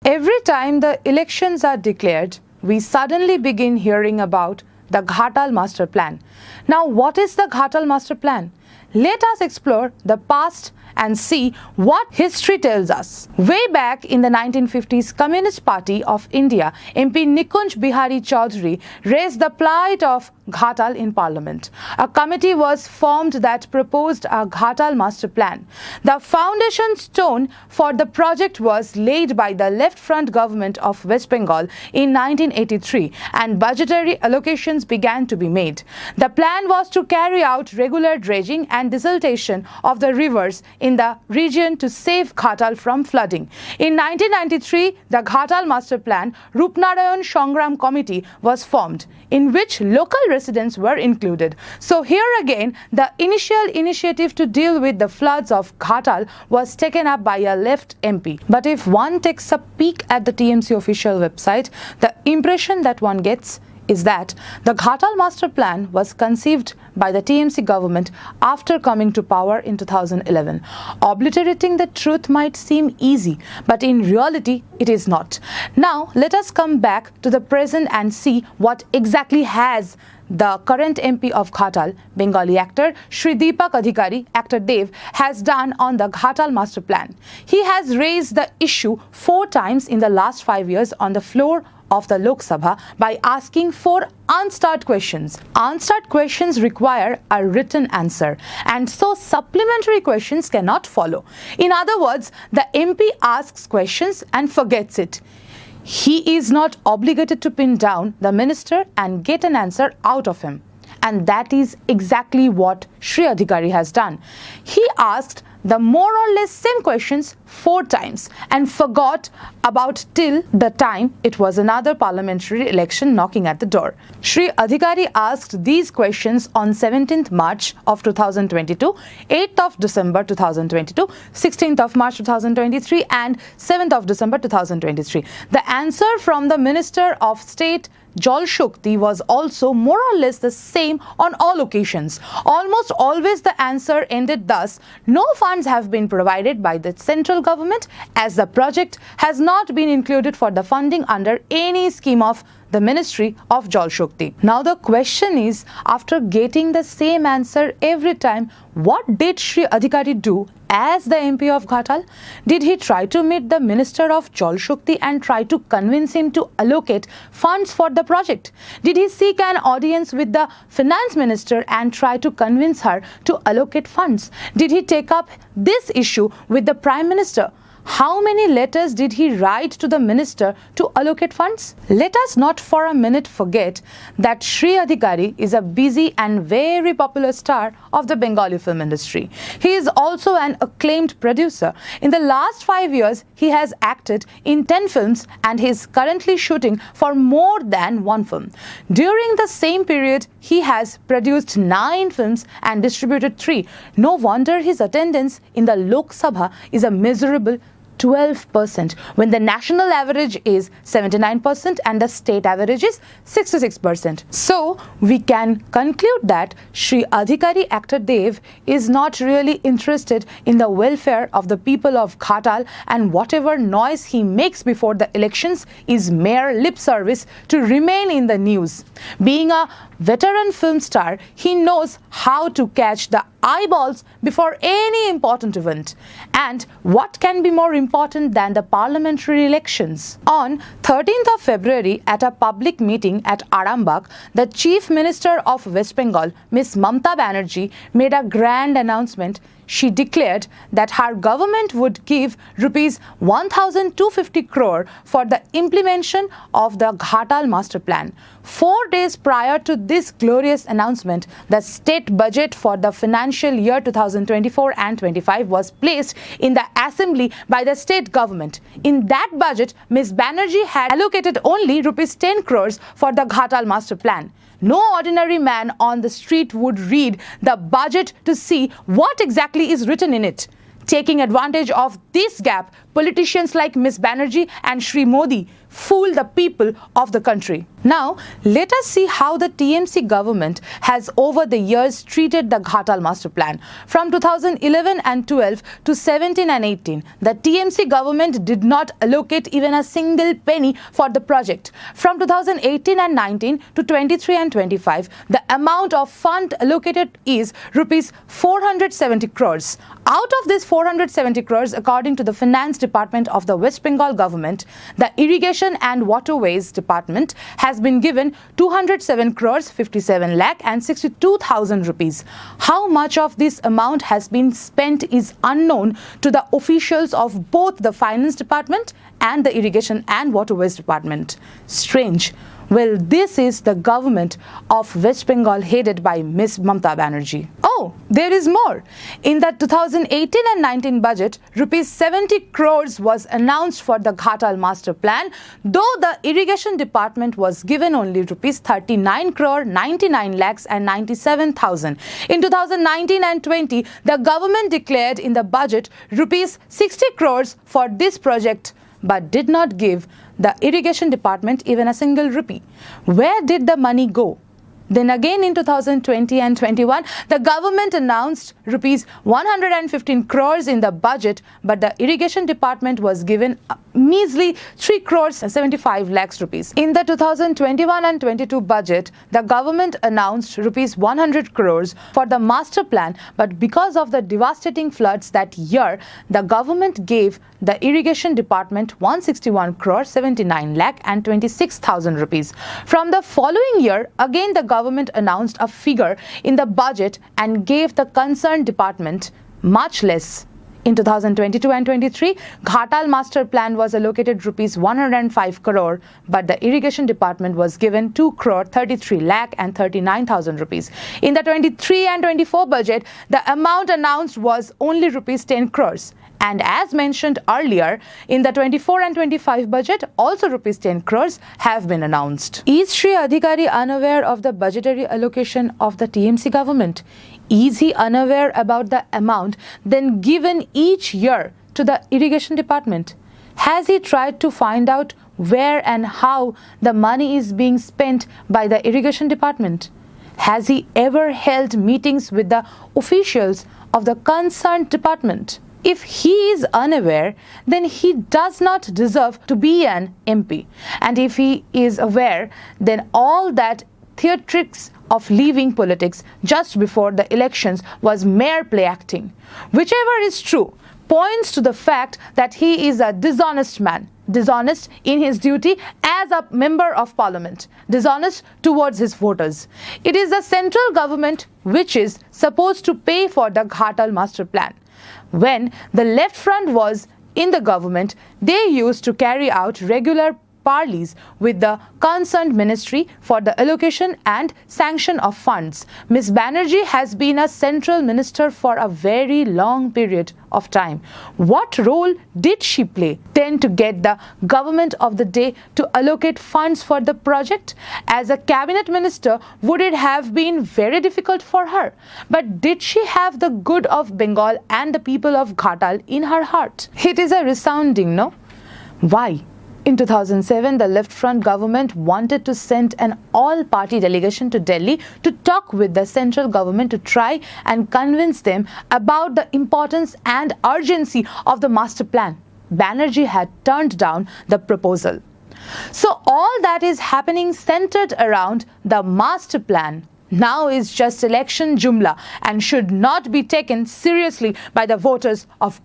Every time the elections are declared, we suddenly begin hearing about the Ghatal Master Plan. Now, what is the Ghatal Master Plan? Let us explore the past and see what history tells us. Way back in the 1950s, Communist Party of India MP Nikunj Bihari Chaudhary raised the plight of Ghatal in Parliament. A committee was formed that proposed a Ghatal Master Plan. The foundation stone for the project was laid by the Left Front government of West Bengal in 1983, and budgetary allocations began to be made. The plan was to carry out regular dredging and desiltation of the rivers in the region to save Ghatal from flooding. In 1993, the Ghatal Master Plan Rupnarayan Sangram Committee was formed, in which local residents were included. So here again, the initial initiative to deal with the floods of Ghatal was taken up by a left MP. But if one takes a peek at the TMC official website, the impression that one gets is that the Ghatal Master Plan was conceived by the TMC government after coming to power in 2011. Obliterating the truth might seem easy, but in reality it is not. Now let us come back to the present and see what exactly has the current MP of Ghatal, Bengali actor 𝒉𝒃𝒂𝒂𝒓, actor Dev, has done on the Ghatal Master Plan. He has raised the issue 4 times in the last 5 years on the floor of the Lok Sabha by asking 4 unstarred questions. Unstarred questions require a written answer, and so supplementary questions cannot follow. In other words, the MP asks questions and forgets it. He is not obligated to pin down the minister and get an answer out of him. And that is exactly what 𝒉𝒂𝒂𝒂𝒃 has done. He asked the more or less same questions 4 times and forgot about till the time it was another parliamentary election knocking at the door. 𝒉𝒂𝒂𝒂𝒃 asked these questions on 17th March of 2022, 8th of December 2022, 16th of March 2023 and 7th of December 2023. The answer from the Minister of State 𝒗𝒊𝒅𝒂𝒂𝒃 was also more or less the same on all occasions. Almost always the answer ended thus: no funds have been provided by the central government as the project has not been included for the funding under any scheme of the Ministry of 𝒗𝒊𝒅𝒂𝒃. Now the question is, after getting the same answer every time, what did 𝒉𝒂𝒂𝒂𝒃 do as the MP of Ghatal? Did he try to meet the Minister of 𝒗𝒊𝒅𝒂𝒃 and try to convince him to allocate funds for the project? Did he seek an audience with the Finance Minister and try to convince her to allocate funds? Did he take up this issue with the Prime Minister? How many letters did he write to the minister to allocate funds? Let us not for a minute forget that 𝒉𝒂𝒂𝒂𝒃 is a busy and very popular star of the Bengali film industry. He is also an acclaimed producer. In the last 5 years, he has acted in 10 films and he is currently shooting for more than 1 film. During the same period, he has produced 9 films and distributed 3. No wonder his attendance in the Lok Sabha is a miserable 12%, when the national average is 79% and the state average is 66%. So we can conclude that 𝒉𝒂𝒂𝒃 actor Dev is not really interested in the welfare of the people of Ghatal, and whatever noise he makes before the elections is mere lip service to remain in the news. Being a veteran film star, he knows how to catch the eyeballs before any important event. And what can be more important than the parliamentary elections? On 13th of February, at a public meeting at Arambagh, the Chief Minister of West Bengal, Ms. Mamata Banerjee, made a grand announcement. She declared that her government would give rupees 1,250 crore for the implementation of the Ghatal Master Plan. 4 days prior to this glorious announcement, the state budget for the financial year 2024 and 25 was placed in the assembly by the state government. In that budget, Ms. Banerjee had allocated only rupees 10 crores for the Ghatal Master Plan. No ordinary man on the street would read the budget to see what exactly is written in it. Taking advantage of this gap, politicians like Ms. Banerjee and Shri Modi fool the people of the country. Now, let us see how the TMC government has over the years treated the Ghatal Master Plan. From 2011 and 12 to 17 and 18, the TMC government did not allocate even a single penny for the project. From 2018 and 19 to 23 and 25, the amount of fund allocated is rupees 470 crores. Out of this 470 crores, according to the Finance Department of the West Bengal government, the Irrigation and Waterways Department has been given 207 crores 57 lakh and 62,000 rupees. How much of this amount has been spent is unknown to the officials of both the Finance Department and the Irrigation and Waterways Department. Strange. Well, this is the government of West Bengal headed by Ms. Mamata Banerjee. Oh, there is more. In the 2018 and 19 budget, rupees 70 crores was announced for the Ghatal Master Plan, though the Irrigation Department was given only rupees 39 crore 99 lakhs and 97,000. In 2019 and 20, the government declared in the budget rupees 60 crores for this project, but did not give the Irrigation Department even a single rupee. Where did the money go? Then again in 2020 and 21, the government announced rupees 115 crores in the budget, but the Irrigation Department was given a measly 3 crores 75 lakhs rupees. In the 2021 and 22 budget, the government announced rupees 100 crores for the master plan, but because of the devastating floods that year, the government gave the Irrigation Department 161 crore 79 lakh and 26,000 rupees. From the following year, again the government announced a figure in the budget and gave the concerned department much less. In 2022 and 23, Ghatal Master Plan was allocated rupees 105 crore, but the Irrigation Department was given 2 crore 33 lakh and 39,000 rupees. In the 23 and 24 budget, the amount announced was only rupees 10 crores. And as mentioned earlier, in the 24 and 25 budget, also rupees 10 crores have been announced. Is Shri Adhikari unaware of the budgetary allocation of the TMC government? Is he unaware about the amount then given each year to the Irrigation Department? Has he tried to find out where and how the money is being spent by the Irrigation Department? Has he ever held meetings with the officials of the concerned department? If he is unaware, then he does not deserve to be an MP. And if he is aware, then all that theatrics of leaving politics just before the elections was mere play acting. Whichever is true, points to the fact that he is a dishonest man. Dishonest in his duty as a member of parliament, dishonest towards his voters. It is the central government which is supposed to pay for the Ghatal Master Plan. When the left front was in the government, they used to carry out regular parleys with the concerned ministry for the allocation and sanction of funds. Ms. Banerjee has been a central minister for a very long period of time. What role did she play then to get the government of the day to allocate funds for the project? As a cabinet minister, would it have been very difficult for her? But did she have the good of Bengal and the people of Ghatal in her heart? It is a resounding no. Why? In 2007, the left front government wanted to send an all-party delegation to Delhi to talk with the central government to try and convince them about the importance and urgency of the master plan. Banerjee had turned down the proposal. So all that is happening centered around the master plan now is just election jumla and should not be taken seriously by the voters of Ghatal.